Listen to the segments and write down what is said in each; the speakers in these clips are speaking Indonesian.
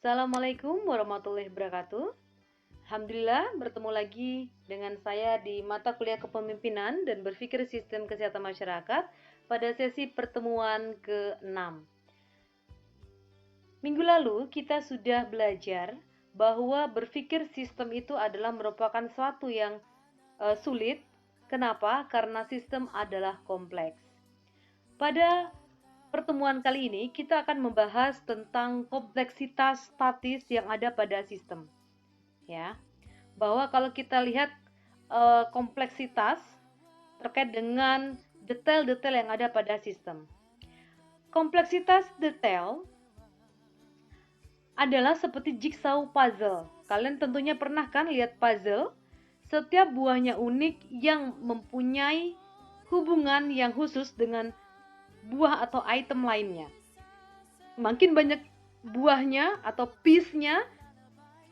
Assalamualaikum warahmatullahi wabarakatuh. Alhamdulillah bertemu lagi dengan saya di mata kuliah kepemimpinan dan berpikir sistem kesehatan masyarakat pada sesi pertemuan ke-6. Minggu lalu kita sudah belajar bahwa berpikir sistem itu adalah merupakan suatu yang sulit. Kenapa? Karena sistem adalah kompleks. Pada pertemuan kali ini kita akan membahas tentang kompleksitas statis yang ada pada sistem. Ya, bahwa kalau kita lihat kompleksitas terkait dengan detail-detail yang ada pada sistem. Kompleksitas detail adalah seperti jigsaw puzzle. Kalian tentunya pernah kan lihat puzzle? Setiap buahnya unik yang mempunyai hubungan yang khusus dengan buah atau item lainnya. Makin banyak buahnya atau piece-nya,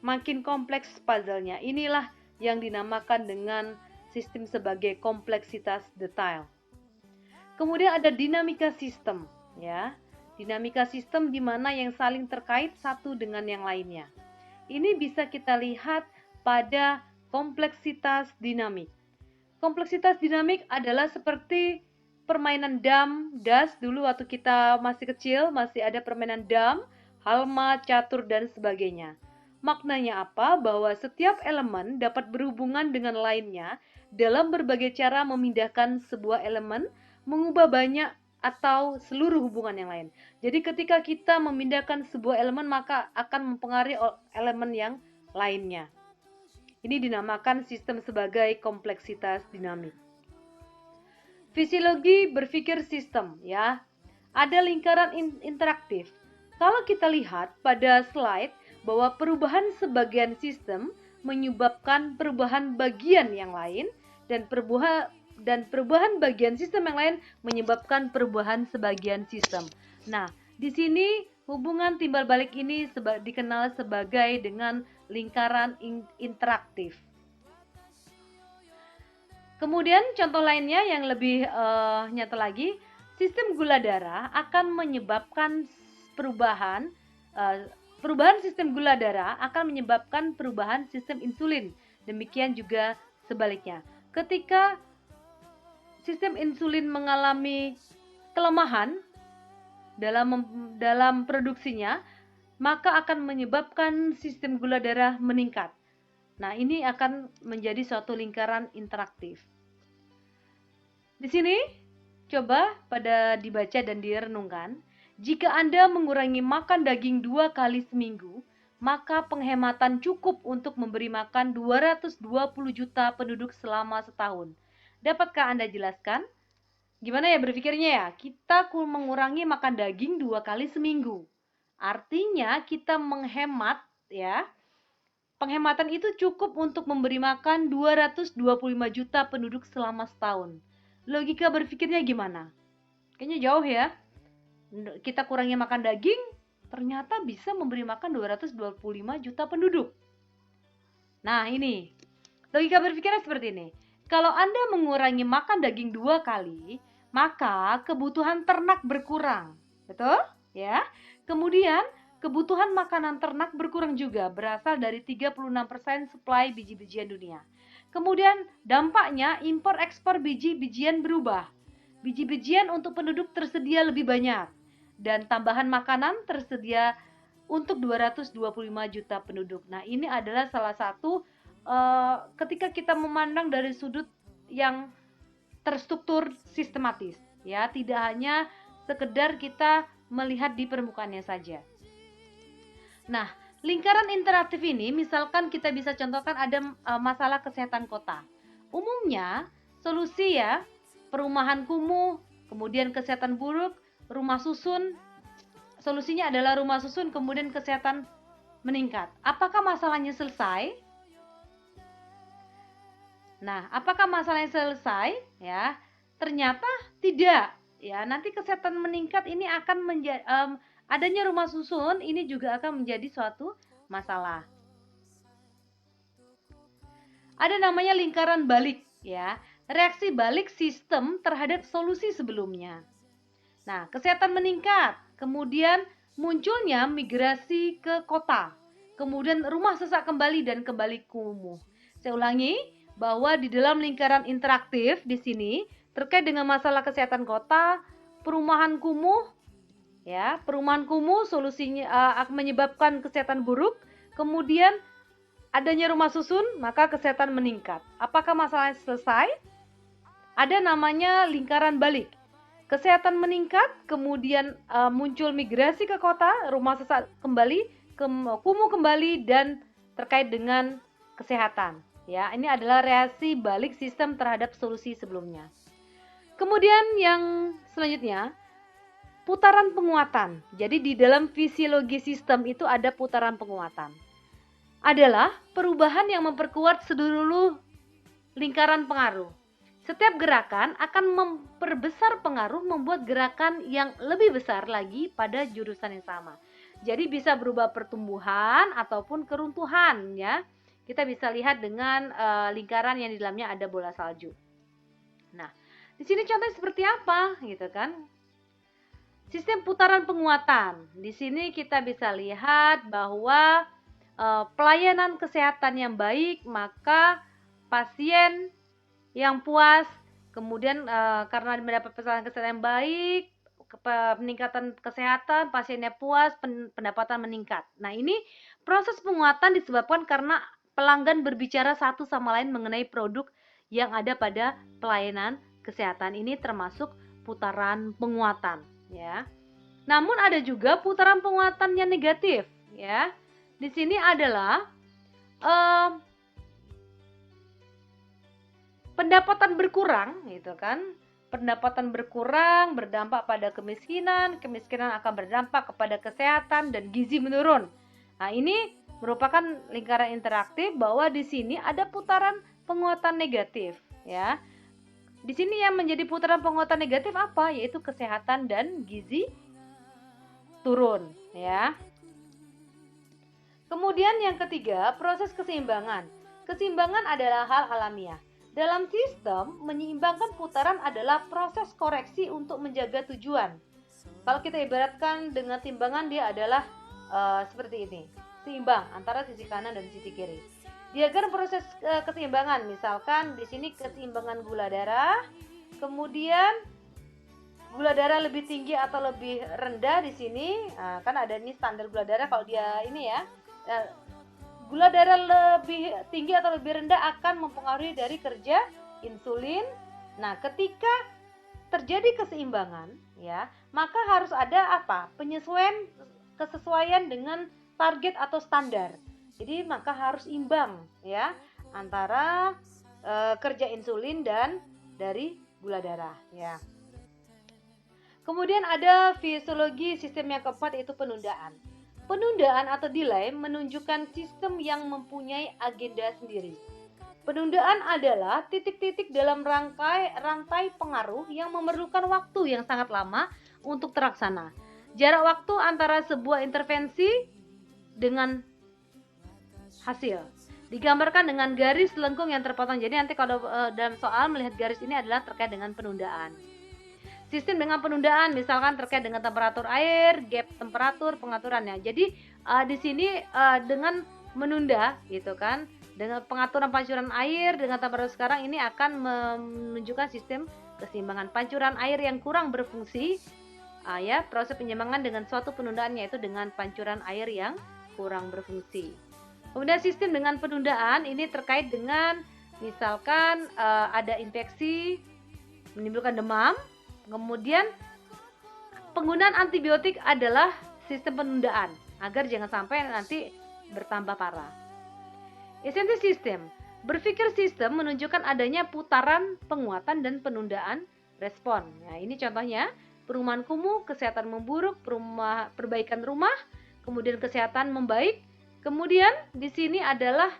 makin kompleks puzzle-nya. Inilah yang dinamakan dengan sistem sebagai kompleksitas detail. Kemudian ada dinamika sistem, ya. Dinamika sistem di mana yang saling terkait satu dengan yang lainnya. Ini bisa kita lihat pada kompleksitas dinamik. Kompleksitas dinamik adalah seperti permainan das dulu waktu kita masih kecil, masih ada permainan dam, halma, catur, dan sebagainya. Maknanya apa? Bahwa setiap elemen dapat berhubungan dengan lainnya dalam berbagai cara memindahkan sebuah elemen, mengubah banyak atau seluruh hubungan yang lain. Jadi ketika kita memindahkan sebuah elemen maka akan mempengaruhi elemen yang lainnya. Ini dinamakan sistem sebagai kompleksitas dinamik. Fisiologi berpikir sistem, ya. Ada lingkaran interaktif. Kalau kita lihat pada slide bahwa perubahan sebagian sistem menyebabkan perubahan bagian yang lain dan perubahan bagian sistem yang lain menyebabkan perubahan sebagian sistem. Nah, di sini hubungan timbal balik ini dikenal sebagai dengan lingkaran interaktif. Kemudian contoh lainnya yang lebih nyata lagi, sistem gula darah akan menyebabkan perubahan sistem gula darah akan menyebabkan perubahan sistem insulin. Demikian juga sebaliknya. Ketika sistem insulin mengalami kelemahan dalam produksinya, maka akan menyebabkan sistem gula darah meningkat. Nah, ini akan menjadi suatu lingkaran interaktif. Di sini coba pada dibaca dan direnungkan. Jika Anda mengurangi makan daging 2 kali seminggu, maka penghematan cukup untuk memberi makan 220 juta penduduk selama setahun. Dapatkah Anda jelaskan? Gimana ya berpikirnya ya? Kita mengurangi makan daging 2 kali seminggu. Artinya kita menghemat, ya. Penghematan itu cukup untuk memberi makan 225 juta penduduk selama setahun. Logika berpikirnya gimana? Kayaknya jauh ya. Kita kurangi makan daging, ternyata bisa memberi makan 225 juta penduduk. Nah, ini. Logika berpikirnya seperti ini. Kalau Anda mengurangi makan daging 2 kali, maka kebutuhan ternak berkurang. Betul? Ya. Kemudian kebutuhan makanan ternak berkurang juga, berasal dari 36% supply biji-bijian dunia. Kemudian dampaknya impor ekspor biji-bijian berubah. Biji-bijian untuk penduduk tersedia lebih banyak dan tambahan makanan tersedia untuk 225 juta penduduk. Nah, ini adalah salah satu ketika kita memandang dari sudut yang terstruktur sistematis, ya, tidak hanya sekedar kita melihat di permukaannya saja. Nah, lingkaran interaktif ini misalkan kita bisa contohkan ada masalah kesehatan kota. Umumnya solusi ya, perumahan kumuh, kemudian kesehatan buruk, rumah susun. Solusinya adalah rumah susun kemudian kesehatan meningkat. Apakah masalahnya selesai? Nah, apakah masalahnya selesai? Ya, ternyata tidak. Ya, nanti kesehatan meningkat ini akan adanya rumah susun ini juga akan menjadi suatu masalah. Ada namanya lingkaran balik, ya. Reaksi balik sistem terhadap solusi sebelumnya. Nah, kesehatan meningkat, kemudian munculnya migrasi ke kota, kemudian rumah sesak kembali dan kembali kumuh. Saya ulangi, bahwa di dalam lingkaran interaktif di sini terkait dengan masalah kesehatan kota, perumahan kumuh, ya, perumahan kumuh solusinya akan menyebabkan kesehatan buruk, kemudian adanya rumah susun, maka kesehatan meningkat. Apakah masalahnya selesai? Ada namanya lingkaran balik. Kesehatan meningkat, kemudian muncul migrasi ke kota, rumah sesak kembali, kumuh kembali, dan terkait dengan kesehatan. Ya, ini adalah reaksi balik sistem terhadap solusi sebelumnya. Kemudian yang selanjutnya, putaran penguatan. Jadi di dalam fisiologi sistem itu ada putaran penguatan. Adalah perubahan yang memperkuat seluruh lingkaran pengaruh. Setiap gerakan akan memperbesar pengaruh, membuat gerakan yang lebih besar lagi pada jurusan yang sama. Jadi bisa berubah pertumbuhan ataupun keruntuhan, ya. Kita bisa lihat dengan lingkaran yang di dalamnya ada bola salju. Nah, di sini contohnya seperti apa, gitu kan? Sistem putaran penguatan. Di sini kita bisa lihat bahwa pelayanan kesehatan yang baik, maka pasien yang puas, kemudian karena mendapat pelayanan kesehatan yang baik, peningkatan kesehatan, pasiennya puas, pendapatan meningkat. Nah, ini proses penguatan disebabkan karena pelanggan berbicara satu sama lain mengenai produk yang ada pada pelayanan kesehatan. Ini termasuk putaran penguatan, ya. Namun ada juga putaran penguatan yang negatif, ya. Di sini adalah pendapatan berkurang, gitu kan? Pendapatan berkurang berdampak pada kemiskinan, kemiskinan akan berdampak kepada kesehatan dan gizi menurun. Nah, ini merupakan lingkaran interaktif bahwa di sini ada putaran penguatan negatif, ya. Di sini yang menjadi putaran penguatan negatif apa? Yaitu kesehatan dan gizi turun, ya. Kemudian yang ketiga, proses keseimbangan. Keseimbangan adalah hal alamiah. Dalam sistem, menyeimbangkan putaran adalah proses koreksi untuk menjaga tujuan. Kalau kita ibaratkan dengan timbangan, dia adalah seperti ini, seimbang antara sisi kanan dan sisi kiri. Diagram proses keseimbangan, misalkan di sini keseimbangan gula darah, kemudian gula darah lebih tinggi atau lebih rendah di sini, kan ada ini standar gula darah. Kalau dia ini ya, gula darah lebih tinggi atau lebih rendah akan mempengaruhi dari kerja insulin. Nah, ketika terjadi keseimbangan, ya, maka harus ada apa? Kesesuaian dengan target atau standar. Jadi maka harus imbang, ya, antara kerja insulin dan dari gula darah, ya. Kemudian ada fisiologi sistem yang keempat, yaitu penundaan. Penundaan atau delay menunjukkan sistem yang mempunyai agenda sendiri. Penundaan adalah titik-titik dalam rantai pengaruh yang memerlukan waktu yang sangat lama untuk terlaksana. Jarak waktu antara sebuah intervensi dengan hasil digambarkan dengan garis lengkung yang terpotong. Jadi nanti kalau dalam soal melihat garis ini adalah terkait dengan penundaan. Sistem dengan penundaan misalkan terkait dengan temperatur air, gap temperatur, pengaturannya. Jadi di sini dengan menunda, gitu kan, dengan pengaturan pancuran air dengan temperatur sekarang ini akan menunjukkan sistem keseimbangan. Pancuran air yang kurang berfungsi, ya, proses penyeimbangan dengan suatu penundaan, yaitu dengan pancuran air yang kurang berfungsi. Kemudian sistem dengan penundaan ini terkait dengan misalkan ada infeksi menimbulkan demam. Kemudian penggunaan antibiotik adalah sistem penundaan agar jangan sampai nanti bertambah parah. Esensi sistem, berpikir sistem menunjukkan adanya putaran penguatan dan penundaan respon. Nah, ini contohnya perumahan kumuh, kesehatan memburuk, perbaikan rumah, kemudian kesehatan membaik. Kemudian di sini adalah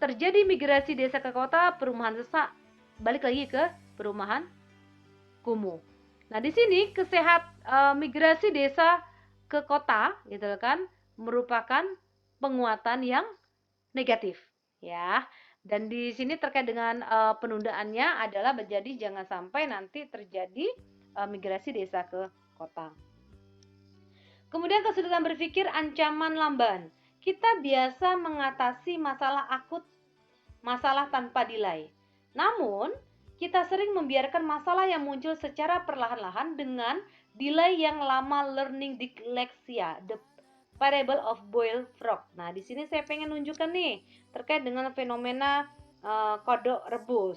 terjadi migrasi desa ke kota, perumahan sesak, balik lagi ke perumahan kumuh. Nah, di sini migrasi desa ke kota, gitu kan, merupakan penguatan yang negatif, ya. Dan di sini terkait dengan penundaannya adalah menjadi jangan sampai nanti terjadi migrasi desa ke kota. Kemudian kesulitan berpikir, ancaman lamban. Kita biasa mengatasi masalah akut, masalah tanpa delay. Namun, kita sering membiarkan masalah yang muncul secara perlahan-lahan dengan delay yang lama. Learning dyslexia, the parable of boiled frog. Nah, di sini saya pengen nunjukkan nih terkait dengan fenomena kodok rebus.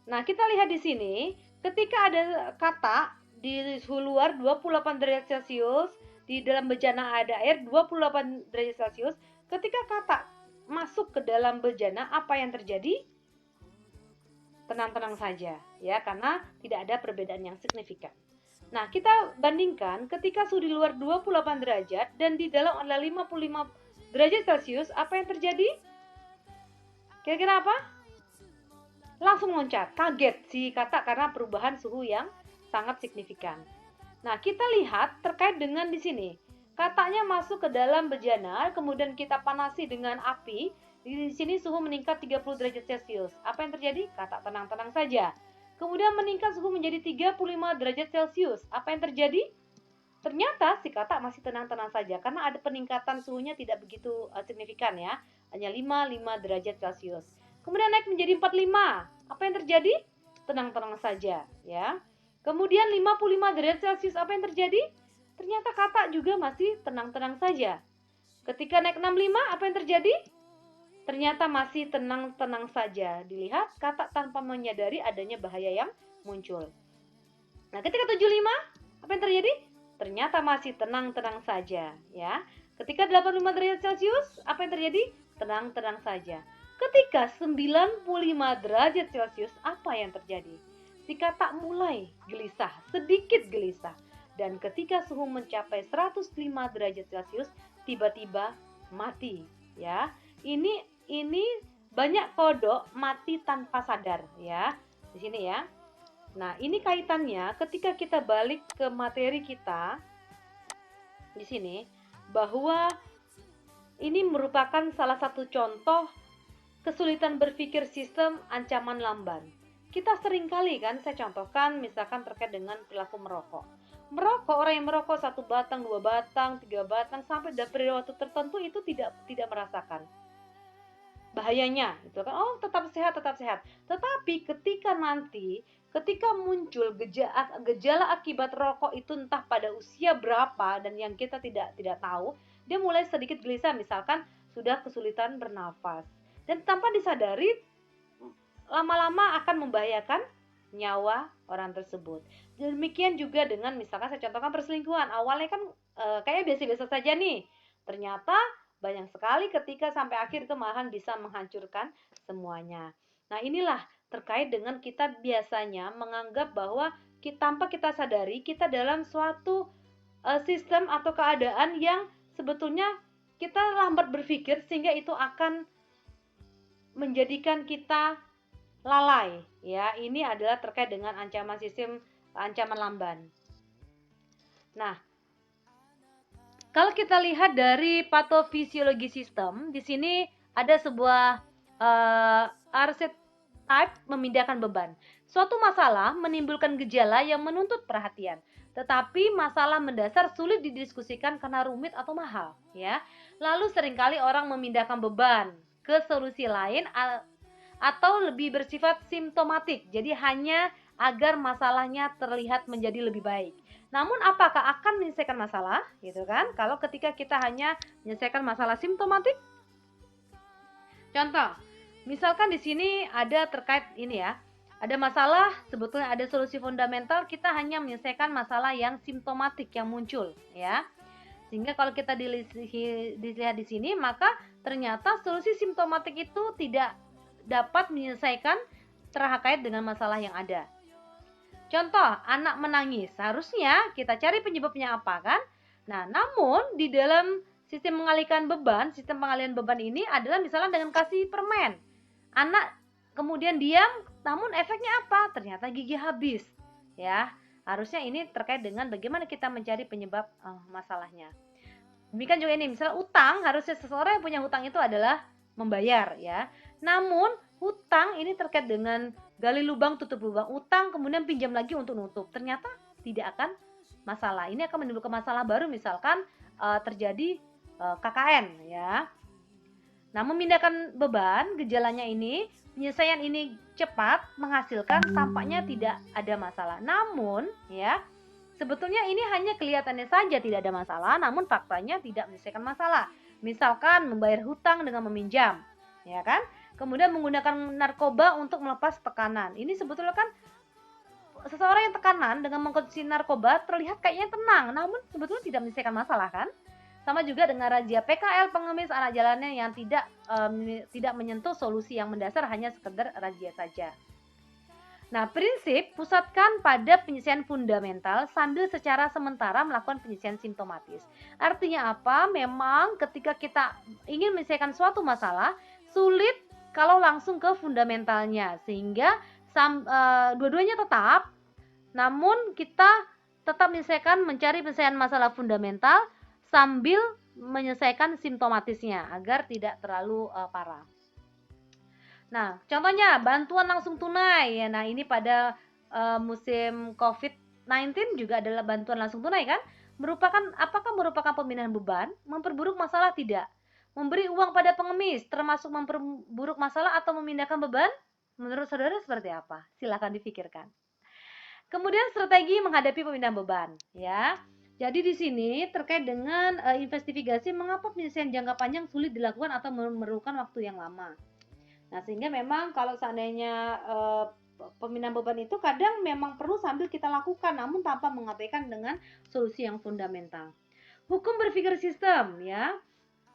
Nah, kita lihat di sini, ketika ada kata di suhu luar 28 derajat Celcius, di dalam bejana ada air 28 derajat Celcius, ketika kata masuk ke dalam bejana, apa yang terjadi? Tenang-tenang saja, ya, karena tidak ada perbedaan yang signifikan. Nah, kita bandingkan ketika suhu di luar 28 derajat dan di dalam adalah 55 derajat Celcius, apa yang terjadi? Kira-kira apa? Langsung loncat, kaget si kata karena perubahan suhu yang sangat signifikan. Nah, kita lihat terkait dengan di sini. Katanya masuk ke dalam bejana, kemudian kita panasi dengan api. Di sini suhu meningkat 30 derajat Celcius. Apa yang terjadi? Kata tenang-tenang saja. Kemudian meningkat suhu menjadi 35 derajat Celcius. Apa yang terjadi? Ternyata si kata masih tenang-tenang saja karena ada peningkatan suhunya tidak begitu signifikan ya. Hanya 55 derajat Celcius. Kemudian naik menjadi 45. Apa yang terjadi? Tenang-tenang saja, ya. Kemudian 55 derajat Celcius, apa yang terjadi? Ternyata kata juga masih tenang-tenang saja. Ketika naik 65, apa yang terjadi? Ternyata masih tenang-tenang saja. Dilihat kata tanpa menyadari adanya bahaya yang muncul. Nah, ketika 75, apa yang terjadi? Ternyata masih tenang-tenang saja, ya. Ketika 85 derajat Celcius, apa yang terjadi? Tenang-tenang saja. Ketika 95 derajat Celcius, apa yang terjadi? Si kata mulai gelisah, sedikit gelisah. Dan ketika suhu mencapai 105 derajat Celcius, tiba-tiba mati, ya. Ini banyak kodok mati tanpa sadar, ya. Di sini ya. Nah, ini kaitannya ketika kita balik ke materi kita di sini, bahwa ini merupakan salah satu contoh kesulitan berpikir sistem ancaman lamban. Kita sering kali kan, saya contohkan misalkan terkait dengan perilaku merokok. Merokok, orang yang merokok 1 batang, 2 batang, 3 batang, sampai dalam periode waktu tertentu itu tidak merasakan bahayanya, itu kan, oh tetap sehat. Tetapi ketika muncul gejala akibat rokok itu entah pada usia berapa dan yang kita tidak tahu, dia mulai sedikit gelisah, misalkan sudah kesulitan bernafas. Dan tanpa disadari, lama-lama akan membahayakan nyawa orang tersebut. Demikian juga dengan misalkan saya contohkan perselingkuhan. Awalnya kan kayak biasa-biasa saja nih. Ternyata banyak sekali ketika sampai akhir itu malahan bisa menghancurkan semuanya. Nah, inilah terkait dengan kita biasanya menganggap bahwa tanpa kita sadari kita dalam suatu sistem atau keadaan yang sebetulnya kita lambat berpikir sehingga itu akan menjadikan kita lalai, ya. Ini adalah terkait dengan ancaman sistem, ancaman lamban. Nah, kalau kita lihat dari patofisiologi sistem, di sini ada sebuah archetype memindahkan beban. Suatu masalah menimbulkan gejala yang menuntut perhatian, tetapi masalah mendasar sulit didiskusikan karena rumit atau mahal, ya. Lalu seringkali orang memindahkan beban ke solusi lain atau lebih bersifat simptomatik. Jadi hanya agar masalahnya terlihat menjadi lebih baik. Namun apakah akan menyelesaikan masalah, gitu kan? Kalau ketika kita hanya menyelesaikan masalah simptomatik. Contoh, misalkan di sini ada terkait ini ya. Ada masalah, sebetulnya ada solusi fundamental, kita hanya menyelesaikan masalah yang simptomatik yang muncul, ya. Sehingga kalau kita dilihat di sini, maka ternyata solusi simptomatik itu tidak dapat menyelesaikan terkait dengan masalah yang ada. Contoh, anak menangis. Harusnya kita cari penyebabnya apa kan? Nah, namun di dalam sistem mengalihkan beban, sistem pengalihan beban ini adalah misalnya dengan kasih permen. Anak kemudian diam, namun efeknya apa? Ternyata gigi habis. Ya, harusnya ini terkait dengan bagaimana kita mencari penyebab masalahnya. Demikian juga ini, misalnya utang, harusnya seseorang yang punya hutang itu adalah membayar ya. Namun hutang ini terkait dengan gali lubang tutup lubang, utang kemudian pinjam lagi untuk nutup, ternyata tidak akan masalah. Ini akan menimbulkan masalah baru, misalkan terjadi KKN ya. Nah, memindahkan beban, gejalanya ini, penyelesaian ini cepat, menghasilkan, tampaknya tidak ada masalah. Namun ya, sebetulnya ini hanya kelihatannya saja tidak ada masalah, namun faktanya tidak menyelesaikan masalah. Misalkan membayar hutang dengan meminjam, ya kan? Kemudian menggunakan narkoba untuk melepas tekanan. Ini sebetulnya kan seseorang yang tekanan dengan mengkonsumsi narkoba terlihat kayaknya tenang, namun sebetulnya tidak menyelesaikan masalah kan? Sama juga dengan razia PKL pengemis anak jalannya yang tidak menyentuh solusi yang mendasar, hanya sekedar razia saja. Nah, prinsip pusatkan pada penyelesaian fundamental sambil secara sementara melakukan penyelesaian simptomatis. Artinya apa? Memang ketika kita ingin menyelesaikan suatu masalah, sulit kalau langsung ke fundamentalnya, sehingga dua-duanya tetap, namun kita tetap mencari penyelesaian masalah fundamental sambil menyelesaikan simptomatisnya agar tidak terlalu parah. Nah, contohnya bantuan langsung tunai. Ya, nah, ini pada musim COVID-19 juga adalah bantuan langsung tunai kan? Apakah merupakan pemindahan beban? Memperburuk masalah tidak? Memberi uang pada pengemis termasuk memperburuk masalah atau memindahkan beban? Menurut saudara seperti apa? Silakan dipikirkan. Kemudian strategi menghadapi pemindahan beban, ya. Jadi di sini terkait dengan investigasi mengapa penyelesaian jangka panjang sulit dilakukan atau memerlukan waktu yang lama. Nah, sehingga memang kalau seandainya pemindahan beban itu kadang memang perlu sambil kita lakukan, namun tanpa mengabaikan dengan solusi yang fundamental. Hukum berpikir sistem, ya.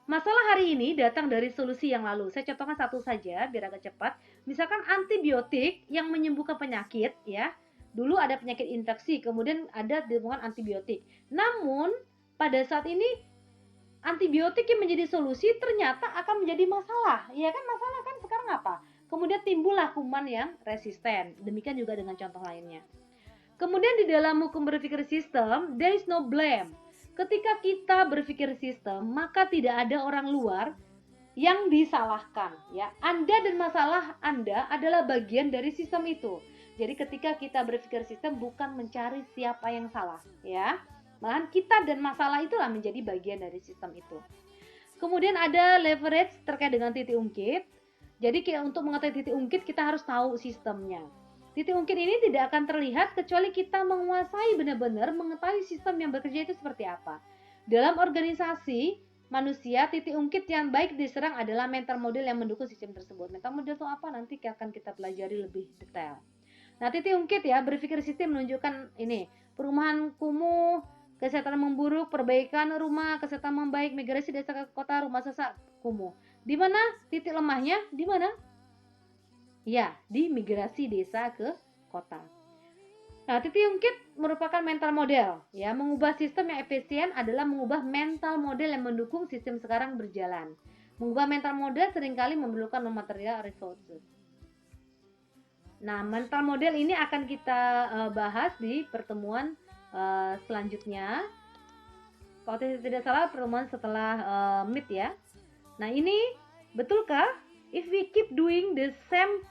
Masalah hari ini datang dari solusi yang lalu. Saya contohkan satu saja biar agak cepat. Misalkan antibiotik yang menyembuhkan penyakit, ya. Dulu ada penyakit infeksi, kemudian ada ditemukan antibiotik. Namun pada saat ini antibiotik yang menjadi solusi ternyata akan menjadi masalah. Ya kan, masalah kan sekarang apa? Kemudian timbullah kuman yang resisten. Demikian juga dengan contoh lainnya. Kemudian di dalam hukum berpikir sistem, there is no blame. Ketika kita berpikir sistem, maka tidak ada orang luar yang disalahkan, ya. Anda dan masalah Anda adalah bagian dari sistem itu. Jadi ketika kita berpikir sistem bukan mencari siapa yang salah, ya. Malahan kita dan masalah itulah menjadi bagian dari sistem itu. Kemudian ada leverage terkait dengan titik ungkit. Jadi untuk mengetahui titik ungkit kita harus tahu sistemnya. Titik ungkit ini tidak akan terlihat kecuali kita menguasai benar-benar mengetahui sistem yang bekerja itu seperti apa. Dalam organisasi manusia, titik ungkit yang baik diserang adalah mental model yang mendukung sistem tersebut. Mental model itu apa? Nanti akan kita pelajari lebih detail. Nah, titik ungkit ya, berpikir sistem menunjukkan ini, perumahan kumuh, kesehatan memburuk, perbaikan rumah, kesehatan membaik, migrasi desa ke kota, rumah sesak, kumuh. Di mana titik lemahnya? Di mana? Ya, di migrasi desa ke kota. Nah, titik ungkit merupakan mental model. Ya, mengubah sistem yang efisien adalah mengubah mental model yang mendukung sistem sekarang berjalan. Mengubah mental model seringkali memerlukan material resources. Nah, mental model ini akan kita bahas di pertemuan selanjutnya. Kalau tidak salah pertemuan setelah meet ya. Nah, ini betulkah if we keep doing the same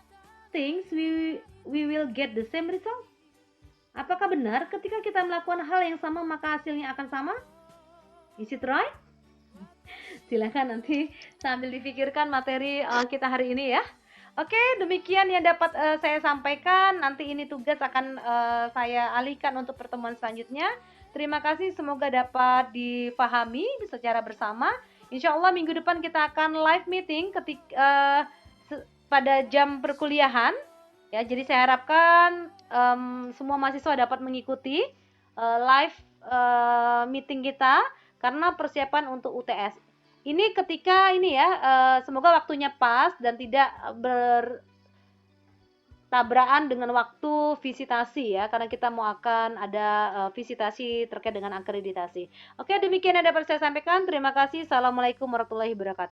things we will get the same result? Apakah benar ketika kita melakukan hal yang sama maka hasilnya akan sama? Is it right? Silakan nanti sambil dipikirkan materi kita hari ini ya. Oke, demikian yang dapat saya sampaikan. Nanti ini tugas akan saya alihkan untuk pertemuan selanjutnya. Terima kasih, semoga dapat difahami secara bersama. Insya Allah minggu depan kita akan live meeting pada jam perkuliahan. Ya, jadi saya harapkan semua mahasiswa dapat mengikuti live meeting kita karena persiapan untuk UTS. Ini ketika ini ya, semoga waktunya pas dan tidak bertabrakan dengan waktu visitasi ya, karena kita mau akan ada visitasi terkait dengan akreditasi. Oke, demikian yang dapat saya sampaikan. Terima kasih. Assalamualaikum warahmatullahi wabarakatuh.